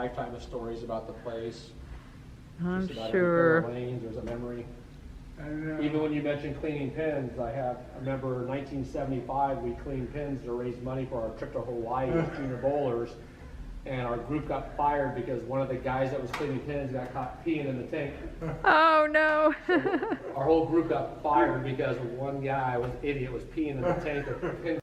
lifetime of stories about the place. I'm Just about sure. every pair of lanes, there's a memory. Even when you mentioned cleaning pins, I remember 1975, we cleaned pins to raise money for our trip to Hawaii as junior bowlers. And our group got fired because one of the guys that was cleaning pins got caught peeing in the tank. Oh no. So our whole group got fired because one guy, was idiot, was peeing in the tank of pin.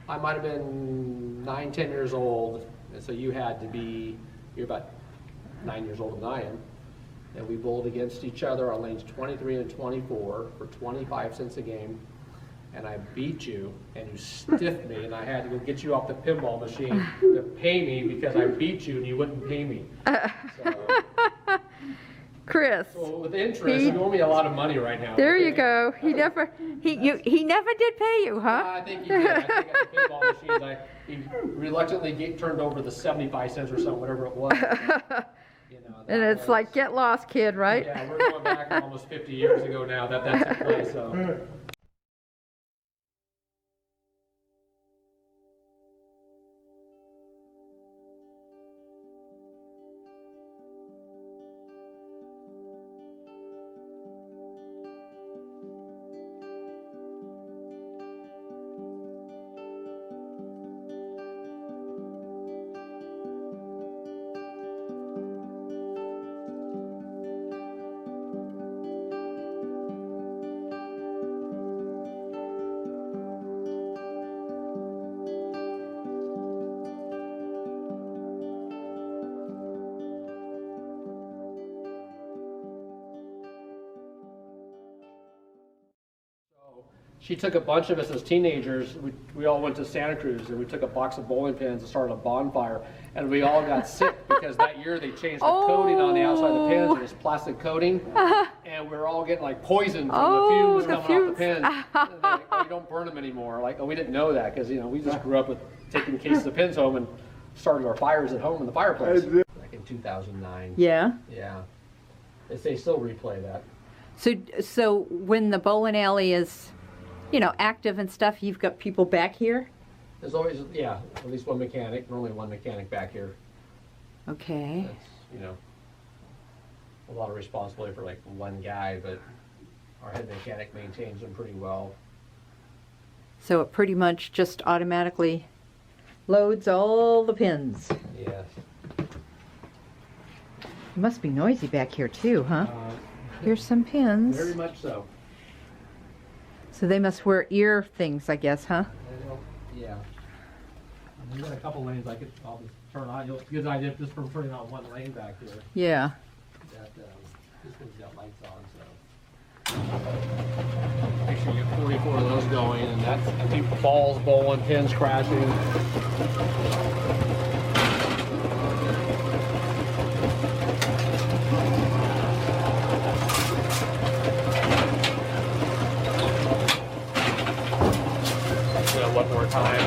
I might have been 9, 10 years old, and so you're about 9 years older than I am, and we bowled against each other on lanes 23 and 24 for 25 cents a game, and I beat you, and you stiffed me, and I had to go get you off the pinball machine to pay me because I beat you and you wouldn't pay me. Chris. So with interest, you owe me a lot of money right now. There you go. He never did pay you, huh? I think he did. I think at the pinball machines, he reluctantly turned over the 75 cents or something, whatever it was. And it's like, get lost, kid, right? Yeah, we're going back almost 50 years ago now that took place. So. She took a bunch of us as teenagers. We all went to Santa Cruz and we took a box of bowling pins and started a bonfire. And we all got sick because that year they changed the coating on the outside of the pins. It was plastic coating. And we were all getting like poisoned from the fumes coming off the pins. And like, you don't burn them anymore. Like, we didn't know that because, we just grew up with taking cases of pins home and started our fires at home in the fireplace. Back in 2009. Yeah. Yeah. They still replay that. So when the bowling alley is, active and stuff, you've got people back here? There's always, at least one mechanic, normally one mechanic back here. Okay. That's, a lot of responsibility for like one guy, but our head mechanic maintains them pretty well. So it pretty much just automatically loads all the pins. Yes. It must be noisy back here too, huh? Here's some pins. Very much so. So they must wear ear things, I guess, huh? Yeah. We've got a couple lanes I'll just turn on. You'll get an idea just from turning on one lane back here. Yeah. That this one's got lights on, so. Make sure you get 44 of those going, and that's a few balls bowling, pins crashing. One more time.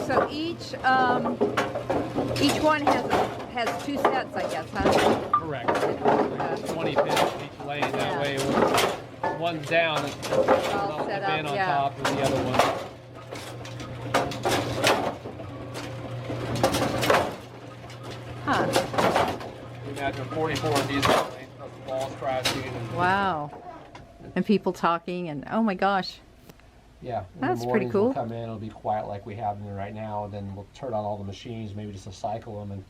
So each one has two sets, I guess, huh? Correct. 20 pins each lane. That way, when one's down, it's all set up, on top of the other one. Imagine 44 of these balls crashing. Wow. And people talking and oh my gosh. Yeah. That's pretty cool. We'll come in, it'll be quiet like we have in right now, and then we'll turn on all the machines, maybe just to cycle them, and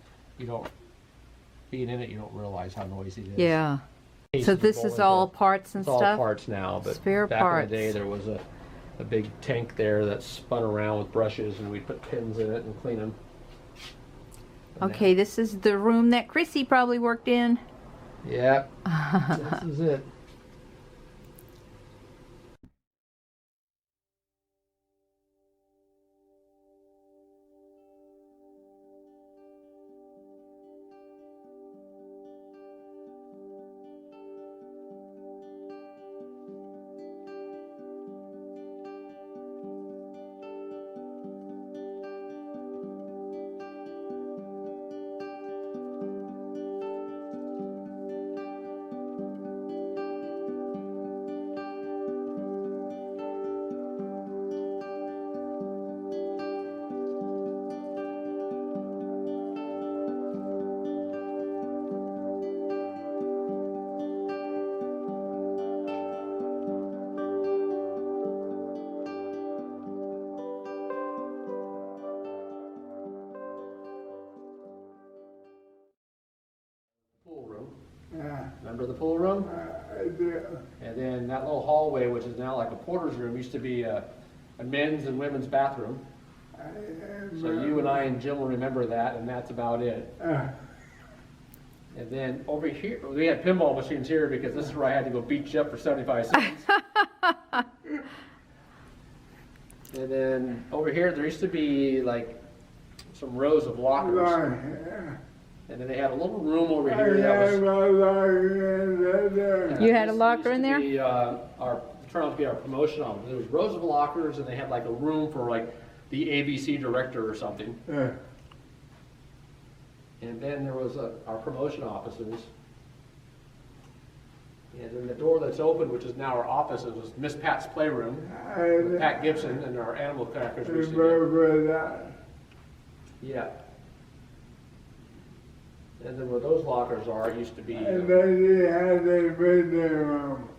being in it, you don't realize how noisy it is. Yeah. So this is all parts and stuff? It's all parts now, but spare back parts. in the day there was a big tank there that spun around with brushes, and we'd put pins in it and clean them. Okay, this is the room that Chrissy probably worked in. Yeah, this is it. Pool room. Remember the pool room? I do. And then that little hallway, which is now like a porter's room, used to be a men's and women's bathroom. So you and I and Jim will remember that, and that's about it. And then over here, we had pinball machines here because this is where I had to go beat you up for 75 cents. And then over here, there used to be like some rows of lockers. And then they had a little room over here that was... You had a locker in there? Used to be, turned out to be our promotion office. There was rows of lockers, and they had like a room for like the ABC director or something. And then there was our promotion offices. And then the door that's open, which is now our offices, was Miss Pat's playroom with Pat Gibson and our animal crackers. Yeah. And then where those lockers are, it used to be... And then you had a video room.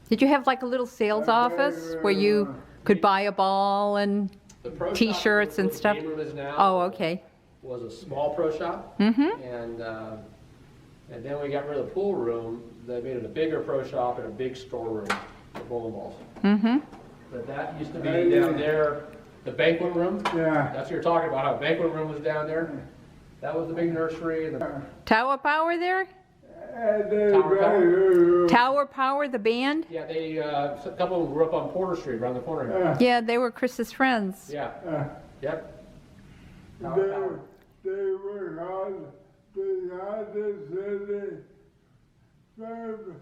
Did you have like a little sales office where you could buy a ball and the pro shop T-shirts and where the stuff? game room is now Oh, okay. was a small pro shop. Mm-hmm. And then we got rid of the pool room. They made it a bigger pro shop and a big storeroom for bowling balls. Mm-hmm. But that used to be down there, the banquet room. Yeah. That's what you're talking about, how banquet room was down there. That was the big nursery. And the Tower Power there? Tower Power. Tower Power, the band? Yeah, they, a couple of them grew up on Porter Street around the corner here. Yeah, they were Chris's friends. Yeah, yep. They Tower Power. were called the United City President.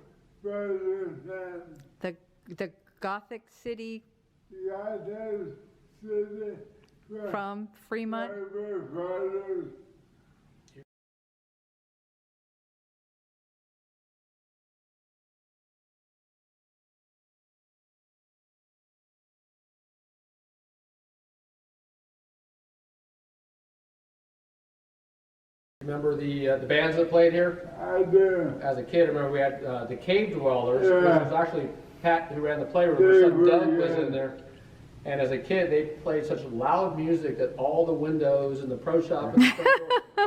The Gothic City United City from Fremont? Firefighters. Remember the bands that played here? I do. As a kid, I remember we had the Cave Dwellers, Yeah. which was actually Pat who ran the playroom. Her son Doug was in there. And as a kid, they played such loud music that all the windows in the pro shop and the pro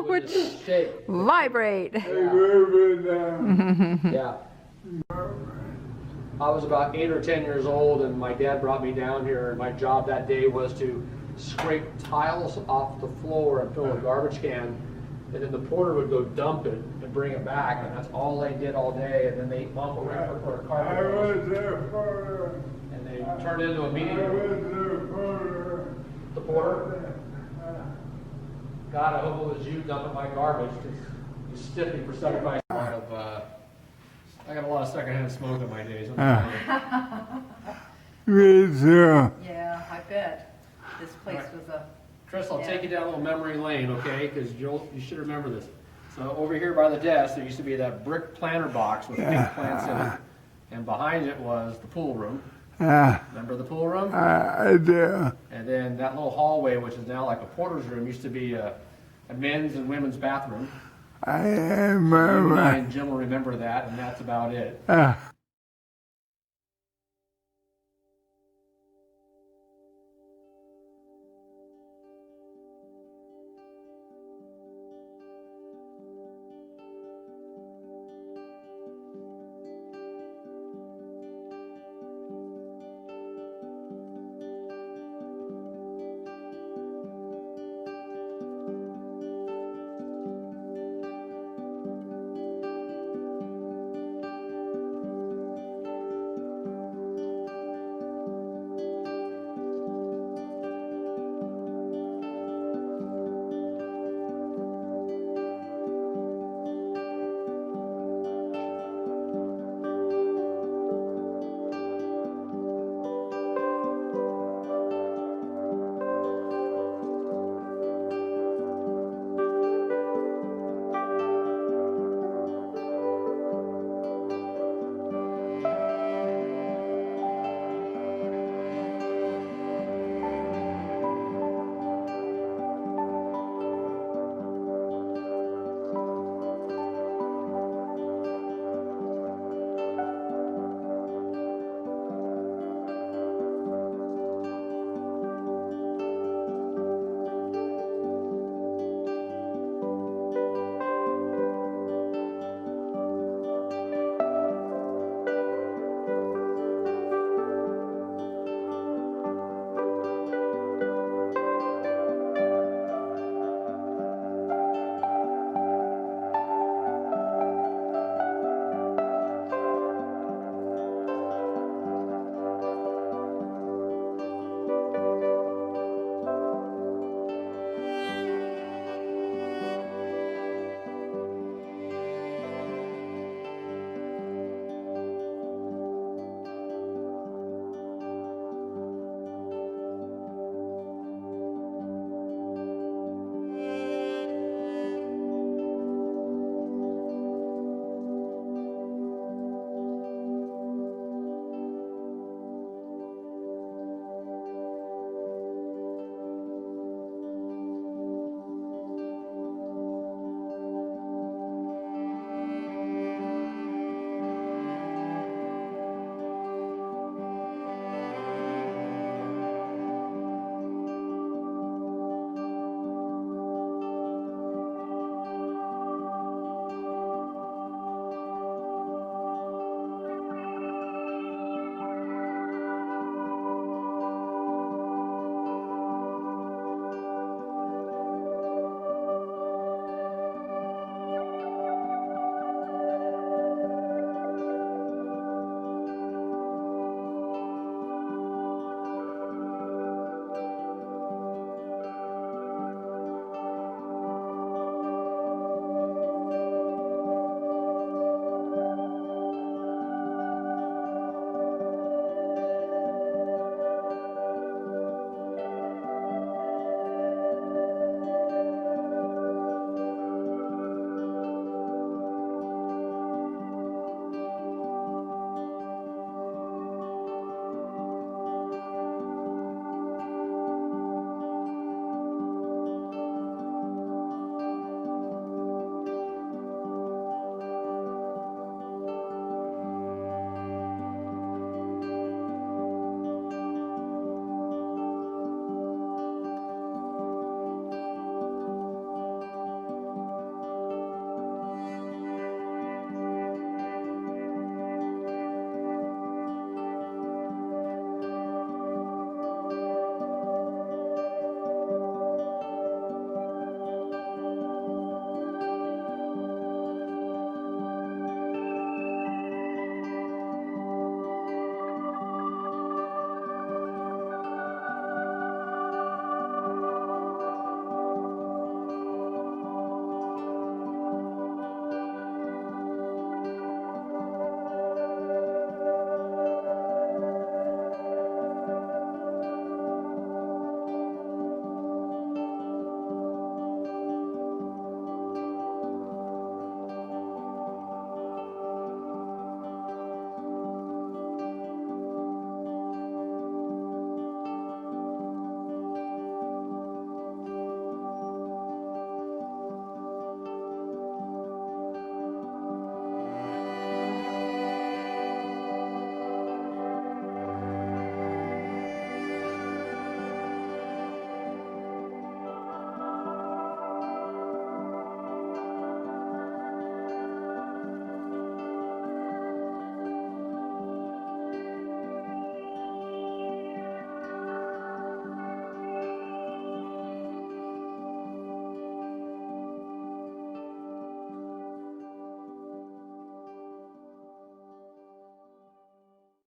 would Would just shake. vibrate. They moved down. Yeah. I was about 8 or 10 years old, and my dad brought me down here, and my job that day was to scrape tiles off the floor and fill a garbage can, and then the porter would go dump it and bring it back, and that's all they did all day. And then Mom would wait for a I carpet, was there for and they turned it into a meeting I room. was there for The porter. God, I hope it was you dumping my garbage, because you stiffed me for 75 I got a lot of secondhand smoke in my days. Me too. Yeah, I bet. This place was a... Chris, I'll take you down a little memory lane, okay? Because you should remember this. So over here by the desk, there used to be that brick planter box with pink plants in it. And behind it was the pool room. Remember the pool room? I do. And then that little hallway, which is now like a porter's room, used to be a men's and women's bathroom. I You and I remember. and Jim will remember that, and that's about it.